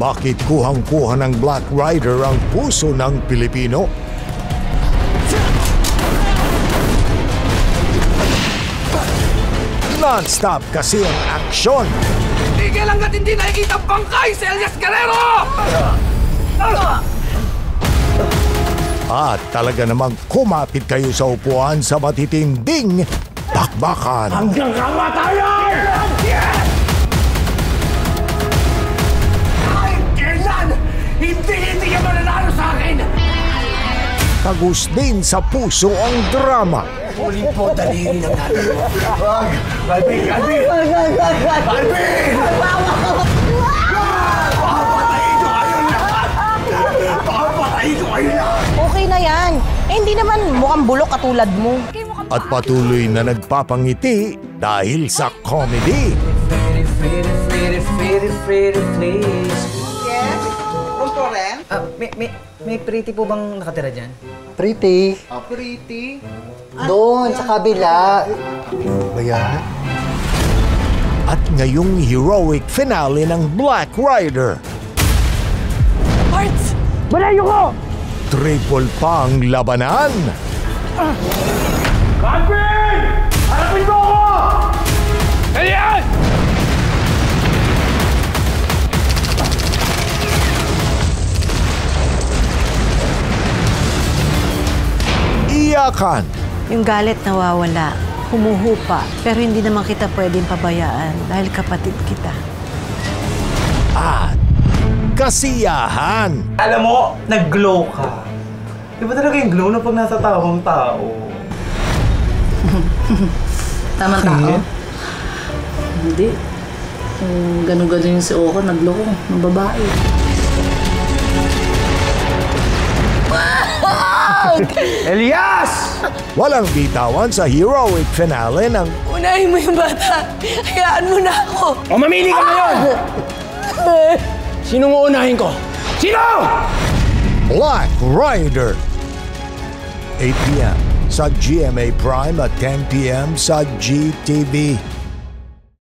Bakit kuhang-kuha ng Black Rider ang puso ng Pilipino? Non-stop kasi ang aksyon. Tigil hanggat hindi nakikita ang bangkay si Elias Guerrero! At talaga namang kumapit kayo sa upuan sa matitinding bakbakan. Hanggang kamatayan! Ay, kailan? Hindi ka mananalo sa akin! Tagus din sa puso ang drama. Huling po daliri ng natin mo. Alvin! Alvin! Alvin! Papatayin ko kayo lahat! Papatayin ko kayo lahat! Okay na yan. Eh, hindi naman mukhang bulok katulad mo. At patuloy na nagpapangiti dahil sa comedy. Pretty, please. Yes? Room for rent? May pretty po bang nakatira dyan? Pretty. Pretty? Doon, sa kabila. Ba yan? At ngayong heroic finale ng Black Rider. Parts! Malayo ko! Triple pa ang labanan. Alvin! Harapin mo ako! Elias! Iyakan. Yung galit nawawala, humuhupa, pero hindi naman kita pwedeng pabayaan dahil kapatid kita. At kasiyahan. Alam mo, nag-glow ka. Iba talaga yung glow na pag nasa tamang tao. Tamang tao? Hindi. Ganun-ganun yung si Oka, nagloko ng babae. Elias! Walang bitawan sa heroic finale ng Unahin mo yung bata. Hayaan mo na ako. O mamili ka ngayon! Sinong uunahin ko? Sino? Black Rider. 8 p.m. sa GMA Prime at 10 p.m. sa GTV.